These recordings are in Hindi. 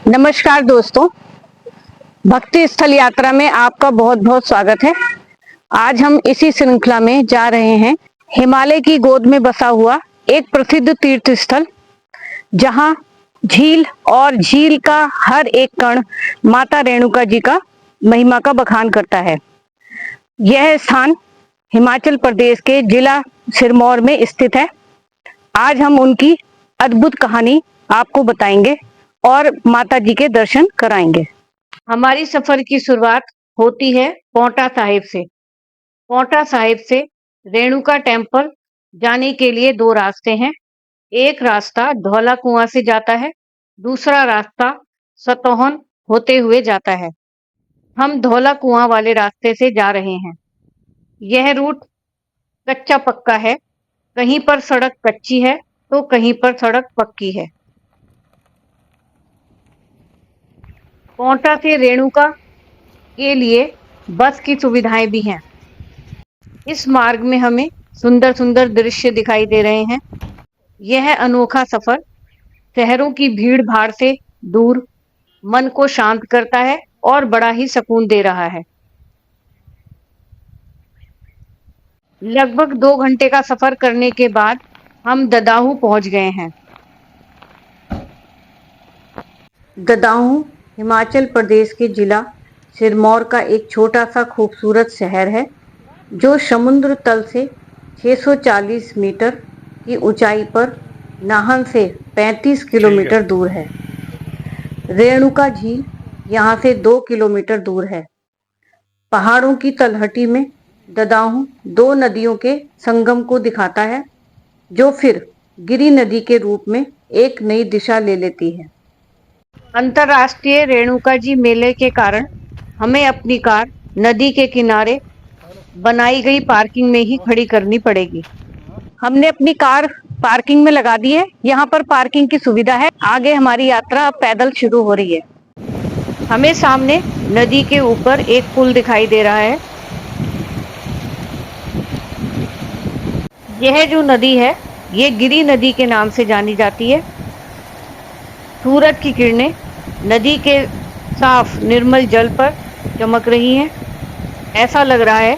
नमस्कार दोस्तों, भक्ति स्थल यात्रा में आपका बहुत बहुत स्वागत है। आज हम इसी श्रृंखला में जा रहे हैं हिमालय की गोद में बसा हुआ एक प्रसिद्ध तीर्थ स्थल, जहां झील और झील का हर एक कण माता रेणुका जी का महिमा का बखान करता है। यह स्थान हिमाचल प्रदेश के जिला सिरमौर में स्थित है। आज हम उनकी अद्भुत कहानी आपको बताएंगे और माता जी के दर्शन कराएंगे। हमारी सफर की शुरुआत होती है पौंटा साहिब से। पौंटा साहिब से रेणुका टेम्पल जाने के लिए दो रास्ते हैं। एक रास्ता धौला कुआं से जाता है, दूसरा रास्ता सतोहन होते हुए जाता है। हम धौला कुआं वाले रास्ते से जा रहे हैं। यह रूट कच्चा पक्का है, कहीं पर सड़क कच्ची है तो कहीं पर सड़क पक्की है। पौंटा से रेणुका के लिए बस की सुविधाएं भी हैं। इस मार्ग में हमें सुंदर सुंदर दृश्य दिखाई दे रहे हैं। यह अनोखा सफर शहरों की भीड़ भाड़ से दूर मन को शांत करता है और बड़ा ही सुकून दे रहा है। लगभग 2 घंटे का सफर करने के बाद हम ददाहू पहुंच गए हैं। ददाहू हिमाचल प्रदेश के जिला सिरमौर का एक छोटा सा खूबसूरत शहर है, जो समुद्र तल से 640 मीटर की ऊंचाई पर नाहन से 35 किलोमीटर दूर है। रेणुका झील यहाँ से 2 किलोमीटर दूर है। पहाड़ों की तलहटी में ददाहू दो नदियों के संगम को दिखाता है, जो फिर गिरी नदी के रूप में एक नई दिशा ले लेती है। अंतर्राष्ट्रीय रेणुका जी मेले के कारण हमें अपनी कार नदी के किनारे बनाई गई पार्किंग में ही खड़ी करनी पड़ेगी। हमने अपनी कार पार्किंग में लगा दी है। यहाँ पर पार्किंग की सुविधा है। आगे हमारी यात्रा पैदल शुरू हो रही है। हमें सामने नदी के ऊपर एक पुल दिखाई दे रहा है। यह जो नदी है, ये गिरी नदी के नाम से जानी जाती है। सूरज की किरणें नदी के साफ निर्मल जल पर चमक रही हैं। ऐसा लग रहा है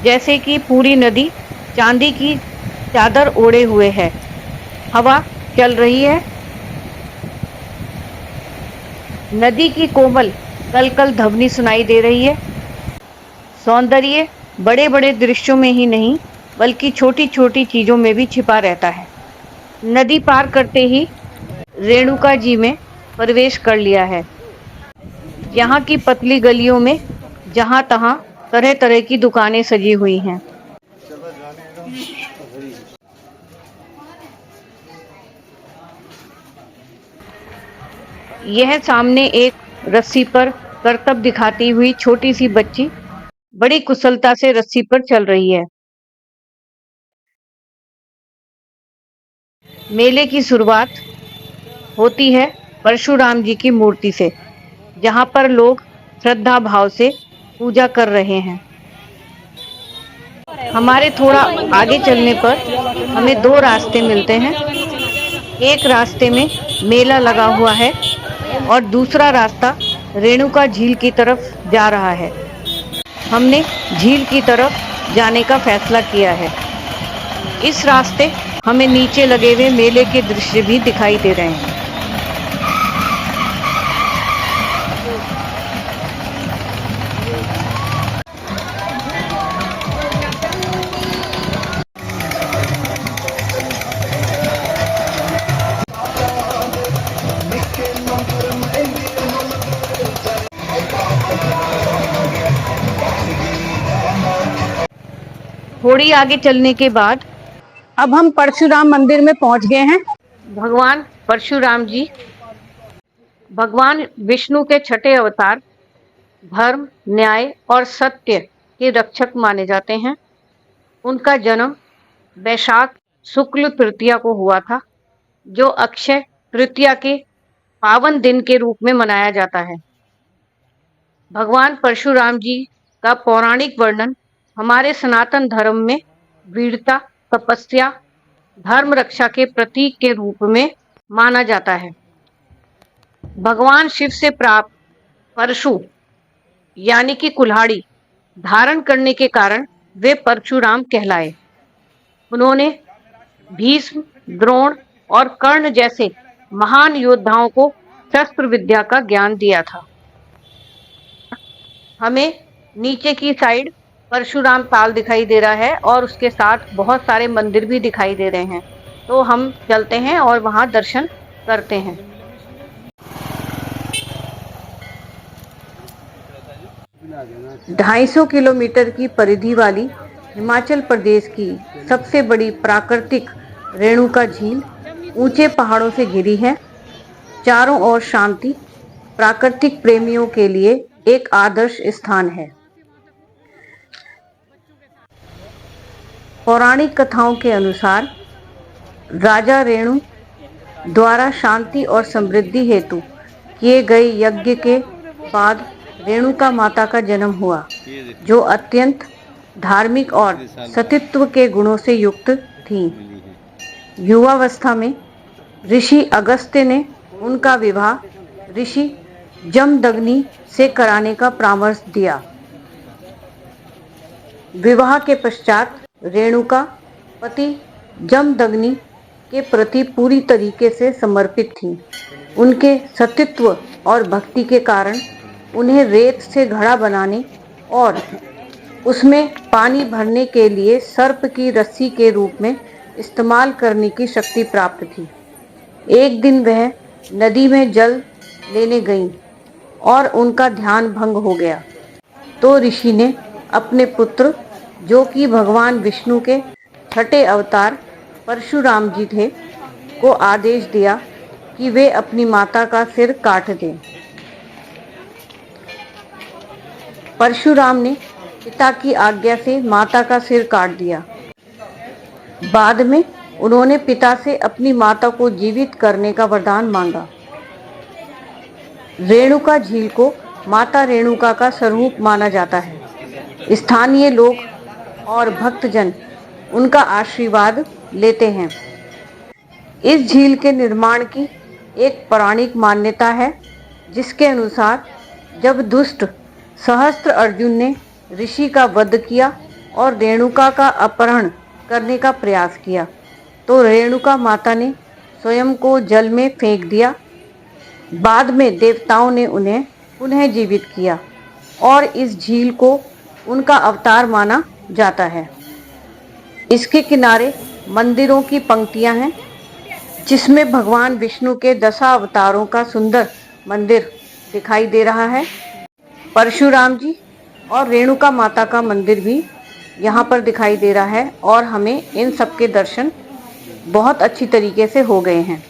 जैसे कि पूरी नदी चांदी की चादर ओढ़े हुए है। हवा चल रही है। नदी की कोमल कलकल ध्वनि सुनाई दे रही है। सौंदर्य बड़े बड़े दृश्यों में ही नहीं, बल्कि छोटी छोटी चीजों में भी छिपा रहता है। नदी पार करते ही रेणुका जी में प्रवेश कर लिया है। यहाँ की पतली गलियों में जहाँ तहाँ तरह तरह की दुकानें सजी हुई हैं। यह सामने एक रस्सी पर करतब दिखाती हुई छोटी सी बच्ची बड़ी कुशलता से रस्सी पर चल रही है। मेले की शुरुआत होती है परशुराम जी की मूर्ति से, जहाँ पर लोग श्रद्धा भाव से पूजा कर रहे हैं। हमारे थोड़ा आगे चलने पर हमें दो रास्ते मिलते हैं। एक रास्ते में मेला लगा हुआ है और दूसरा रास्ता रेणुका झील की तरफ जा रहा है। हमने झील की तरफ जाने का फैसला किया है। इस रास्ते हमें नीचे लगे हुए मेले के दृश्य भी दिखाई दे रहे हैं। थोड़ी आगे चलने के बाद अब हम परशुराम मंदिर में पहुंच गए हैं। भगवान परशुराम जी भगवान विष्णु के छठे अवतार, धर्म, न्याय और सत्य के रक्षक माने जाते हैं। उनका जन्म वैशाख शुक्ल तृतीया को हुआ था, जो अक्षय तृतीया के पावन दिन के रूप में मनाया जाता है। भगवान परशुराम जी का पौराणिक वर्णन हमारे सनातन धर्म में वीरता, तपस्या, धर्म रक्षा के प्रतीक के रूप में माना जाता है। भगवान शिव से प्राप्त परशु यानी कि कुल्हाड़ी धारण करने के कारण वे परशुराम कहलाए। उन्होंने भीष्म, द्रोण और कर्ण जैसे महान योद्धाओं को शस्त्र विद्या का ज्ञान दिया था। हमें नीचे की साइड परशुराम ताल दिखाई दे रहा है और उसके साथ बहुत सारे मंदिर भी दिखाई दे रहे हैं। तो हम चलते हैं और वहां दर्शन करते हैं। 250 किलोमीटर की परिधि वाली हिमाचल प्रदेश की सबसे बड़ी प्राकृतिक रेणुका झील ऊंचे पहाड़ों से घिरी है। चारों ओर शांति प्राकृतिक प्रेमियों के लिए एक आदर्श स्थान है। पौराणिक कथाओं के अनुसार राजा रेणु द्वारा शांति और समृद्धि हेतु किए गए यज्ञ के बाद रेणुका माता का जन्म हुआ, जो अत्यंत धार्मिक और सतीत्व के गुणों से युक्त थी। युवावस्था में ऋषि अगस्त्य ने उनका विवाह ऋषि जमदग्नि से कराने का परामर्श दिया। विवाह के पश्चात रेणुका पति जमदग्नि के प्रति पूरी तरीके से समर्पित थी। उनके सतीत्व और भक्ति के कारण उन्हें रेत से घड़ा बनाने और उसमें पानी भरने के लिए सर्प की रस्सी के रूप में इस्तेमाल करने की शक्ति प्राप्त थी। एक दिन वह नदी में जल लेने गईं और उनका ध्यान भंग हो गया। तो ऋषि ने अपने पुत्र, जो कि भगवान विष्णु के छठे अवतार परशुराम जी थे, को आदेश दिया कि वे अपनी माता का सिर काट दें। परशुराम ने पिता की आज्ञा से माता का सिर काट दिया। बाद में उन्होंने पिता से अपनी माता को जीवित करने का वरदान मांगा। रेणुका झील को माता रेणुका का स्वरूप माना जाता है। स्थानीय लोग और भक्तजन उनका आशीर्वाद लेते हैं। इस झील के निर्माण की एक पौराणिक मान्यता है, जिसके अनुसार जब दुष्ट सहस्त्र अर्जुन ने ऋषि का वध किया और रेणुका का अपहरण करने का प्रयास किया, तो रेणुका माता ने स्वयं को जल में फेंक दिया। बाद में देवताओं ने उन्हें पुनः जीवित किया और इस झील को उनका अवतार माना जाता है। इसके किनारे मंदिरों की पंक्तियां हैं, जिसमें भगवान विष्णु के दशावतारों का सुंदर मंदिर दिखाई दे रहा है। परशुराम जी और रेणुका माता का मंदिर भी यहाँ पर दिखाई दे रहा है और हमें इन सब के दर्शन बहुत अच्छी तरीके से हो गए हैं।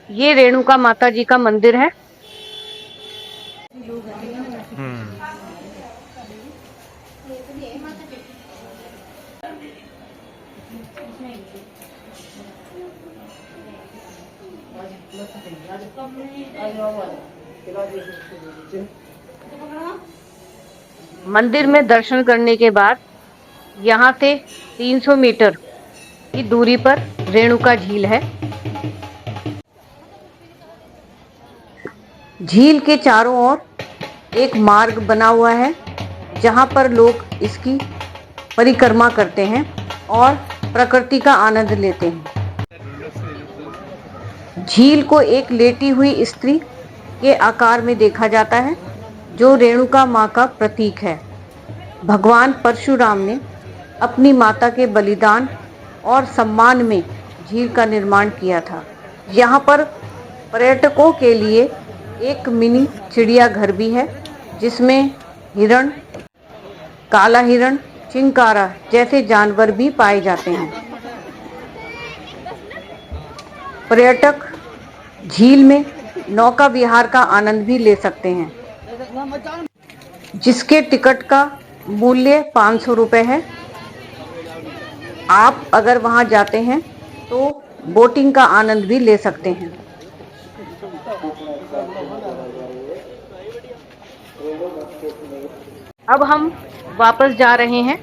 ये रेणुका माता जी का मंदिर है। मंदिर में दर्शन करने के बाद यहाँ से 300 मीटर की दूरी पर रेणुका झील है। झील के चारों ओर एक मार्ग बना हुआ है जहाँ पर लोग इसकी परिक्रमा करते हैं और प्रकृति का आनंद लेते हैं। झील को एक लेटी हुई स्त्री के आकार में देखा जाता है जो रेणुका माँ का प्रतीक है। भगवान परशुराम ने अपनी माता के बलिदान और सम्मान में झील का निर्माण किया था। यहाँ पर पर्यटकों के लिए एक मिनी चिड़ियाघर भी है जिसमें हिरण, काला हिरण, चिंकारा जैसे जानवर भी पाए जाते हैं। पर्यटक झील में नौका विहार का आनंद भी ले सकते हैं जिसके टिकट का मूल्य 500 रुपये है। आप अगर वहां जाते हैं तो बोटिंग का आनंद भी ले सकते हैं। अब हम वापस जा रहे हैं।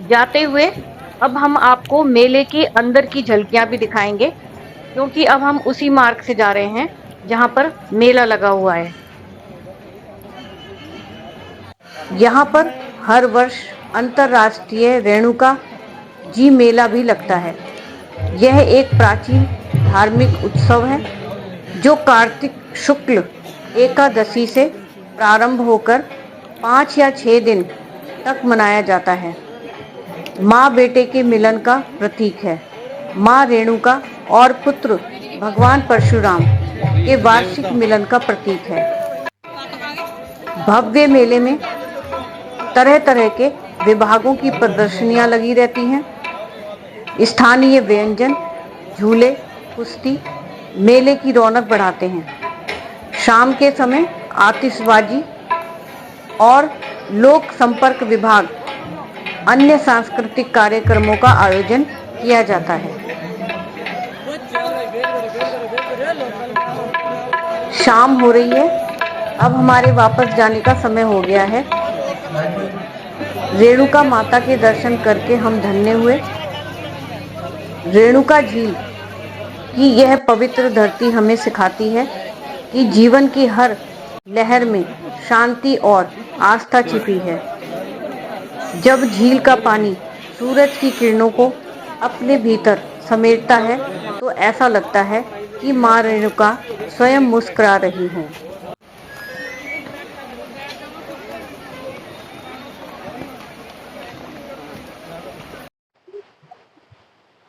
जाते हुए अब हम आपको मेले के अंदर की झलकियां भी दिखाएंगे क्योंकि अब हम उसी मार्ग से जा रहे हैं जहां पर मेला लगा हुआ है। यहाँ पर हर वर्ष अंतर्राष्ट्रीय रेणुका जी मेला भी लगता है। यह एक प्राचीन धार्मिक उत्सव है जो कार्तिक शुक्ल एकादशी से प्रारंभ होकर 5 या 6 दिन तक मनाया जाता है। माँ बेटे के मिलन का प्रतीक है। माँ रेणुका और पुत्र भगवान परशुराम के वार्षिक मिलन का प्रतीक है। भव्य मेले में तरह तरह के विभागों की प्रदर्शनियां लगी रहती हैं। स्थानीय व्यंजन, झूले, कुश्ती मेले की रौनक बढ़ाते हैं। शाम के समय आतिशबाजी और लोक संपर्क विभाग अन्य सांस्कृतिक कार्यक्रमों का आयोजन किया जाता है। शाम हो रही है, अब हमारे वापस जाने का समय हो गया है। रेणुका माता के दर्शन करके हम धन्य हुए। रेणुका झील की यह पवित्र धरती हमें सिखाती है कि जीवन की हर लहर में शांति और आस्था छिपी है। जब झील का पानी सूरज की किरणों को अपने भीतर समेटता है तो ऐसा लगता है कि माँ रेणुका स्वयं मुस्कुरा रही है।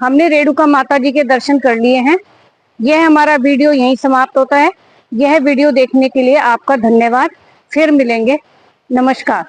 हमने रेणुका माता जी के दर्शन कर लिए हैं। यह हमारा वीडियो यहीं समाप्त होता है। यह वीडियो देखने के लिए आपका धन्यवाद। फिर मिलेंगे। नमस्कार।